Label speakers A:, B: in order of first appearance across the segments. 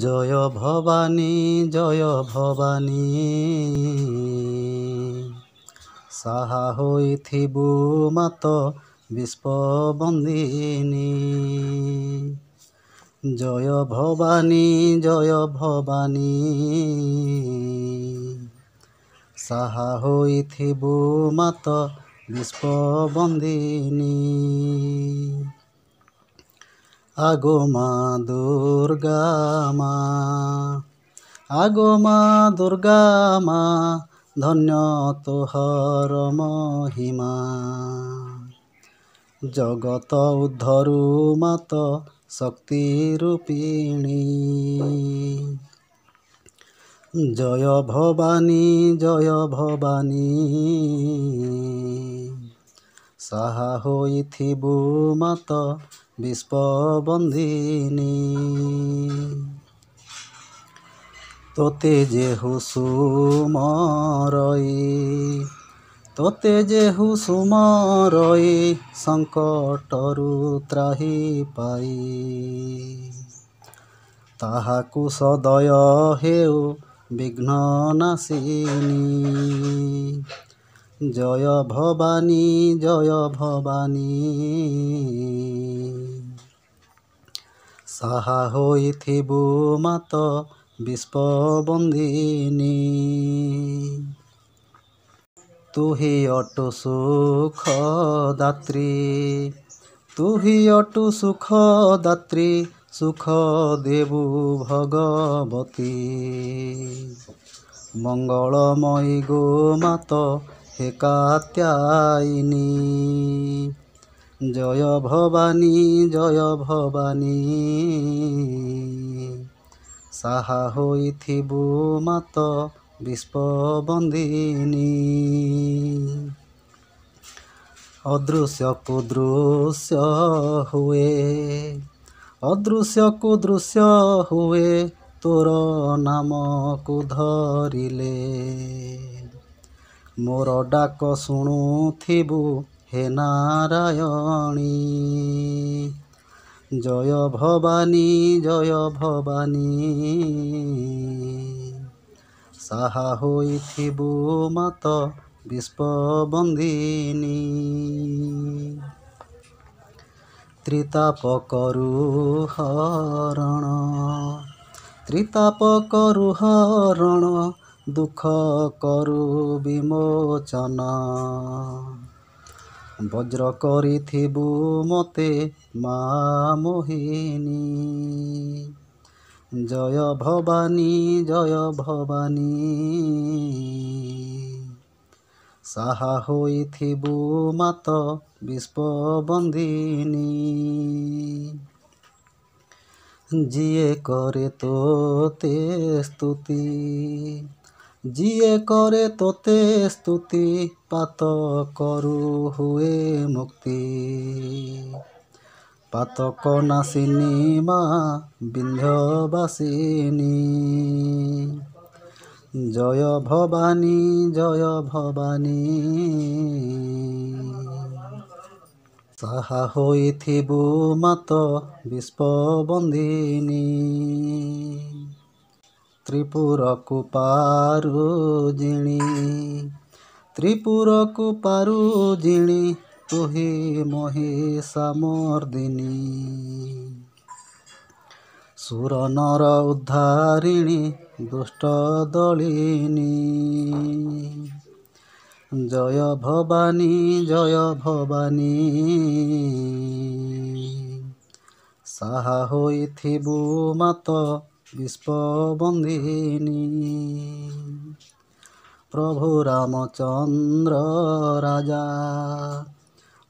A: জয় ভবানী জয় ভবানী সাহা ହୋଇଥିବୁ ମାତ ବିଶ୍ୱବନ୍ଦିନୀ। ଜୟ ଭବାনী ଜୟ ଭବାনী ସାହା ହୋଇଥିବୁ ମାତ ବିଶ୍ୱବନ୍ଦିନୀ। আগো মা দুর্গা মা, আগো মা দুর্গা মা, ধন্য তোহর মহিমা। জগত উদ্ধরু মাত শক্তি রূপিণী। জয় ভবানী জয় ভবানী সাহা ହୋଇଥିବୁ ମାତ ବିଶ୍ୱବନ୍ଦିନୀ। তোতে যেহু সুমরই, তোতে যেহু সুমରଇ, ସଙ୍କଟରୁ ତ୍ରାହି ପାଇ। ତାହାକୁ ସଦୟ ହେଉ ବିଘ୍ନ ନାଶିନୀ। ଜୟ ଭବାনী ଜୟ ଭବାনী ସାହା ହୋଇଥିବୁ ମାତ ବିଶ୍ୱବନ୍ଦିନୀ। ତୁହି ଅଟୁ ସୁଖ ଦାତ୍ରୀ, ତୁହି ଅଟୁ ସୁଖ ଦାତ୍ରୀ, ସୁଖ ଦେବୁ ଭଗବତୀ। ମଙ୍ଗଳମୟୀ ଗୋ ମାତ ହେ କାତ୍ୟାୟିନୀ। জয় ভবানী জয় ভবানী সাহা ହୋଇଥିବୁ ମାତ ବିଶ୍ୱବନ୍ଦିନୀ। ଅଦୃଶ୍ୟକୁ ଦୃଶ୍ୟ ହୁଏ, ଅଦୃଶ୍ୟକୁ ଦୃଶ୍ୟ ହୁଏ, ତୋର ନାମକୁ ଧରିଲେ। ମୋର ଡାକ ଶୁଣୁଥିବୁ ହେ ନାରାୟଣୀ। ଜୟ ଭବାনী ଜୟ ଭବାনী ସାହା ହୋଇଥିବୁ ମାତ ବିଶ୍ୱବନ୍ଦିନୀ। ତ୍ରିତାପ କରୁ ହରଣ, ତ୍ରିତାପ କରୁ ହରଣ, ଦୁଃଖ କରୁ ବିମୋଚନ। ବଜ୍ର କରିଥିବୁ ମୋତେ ମା ମୋହିନୀ। ଜୟ ଭବାনী ଜୟ ଭବାনী ସାହା ହୋଇଥିବୁ ମାତ ବିଶ୍ୱବନ୍ଦିନୀ। ଯିଏ କରେ ତୋତେ ସ୍ତୁତି, ଯିଏ କରେ ତୋତେ ସ୍ତୁତି, ପାତକରୁ ହୁଏ ମୁକ୍ତି। ପାତକ ନାଶିନୀ ମା ବିନ୍ଧ୍ୟବାସିନୀ। ଜୟ ଭବାনী ଜୟ ଭବାনী ସାହା ହୋଇଥିବୁ ମାତ ବିଶ୍ୱବନ୍ଦିନୀ। ତ୍ରିପୁରକୁ ପାରୁ ଜିଣି, ତ୍ରିପୁରକୁ ପାରୁ ଜିଣି, ତୁହି ମହିଷାମର୍ଦିନୀ। ସୁର ନର ଉଦ୍ଧାରିଣୀ ଦୁଷ୍ଟ ଦଳିନୀ। ଜୟ ଭବାনী ଜୟ ଭବାনী ସାହା ହୋଇଥିବୁ ମାତ ବିଶ୍ୱବନ୍ଦିନୀ। ପ୍ରଭୁ ରାମଚନ୍ଦ୍ର ରାଜା,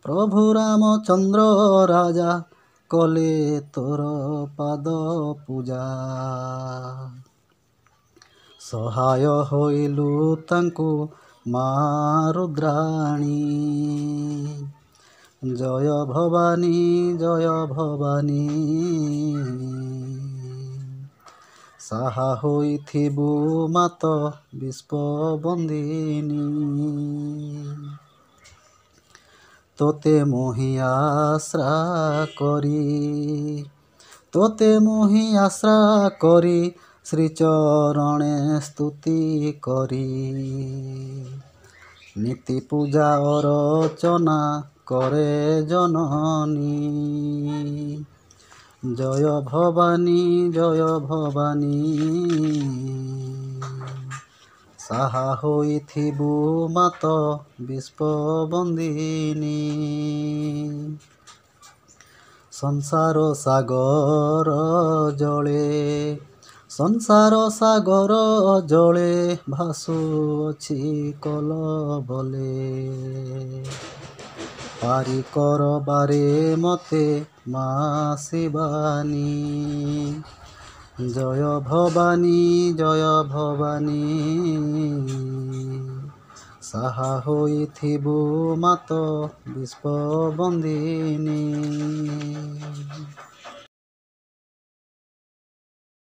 A: ପ୍ରଭୁ ରାମଚନ୍ଦ୍ର ରାଜା, କଲେ ତୋର ପାଦ ପୂଜା। ସହାୟ ହୋଇଲୁ ତାଙ୍କୁ ମା ରୁଦ୍ରାଣୀ। ଜୟ ଭବାনী ଜୟ ଭବାনী ସାହା ହୋଇଥିବୁ ମାତ ବିଶ୍ୱବନ୍ଦିନୀ। ତୋତେ ମୋହି ଆଶ୍ରା କରି, ତୋତେ ମୁହିଁ ଆଶ୍ରା କରି ଶ୍ରୀଚରଣେ ସ୍ତୁତି କରି ନୀତି ପୂଜା ଅରଚନା करे जननी जय भवानी साहा होइथिबु मात विश्ववंदिनी संसार सागर जले भासुअछि कल बले पारी कर बारे मते मा शिवानी जय भवानी साहा होइथिबु मात विश्ववंदिनी।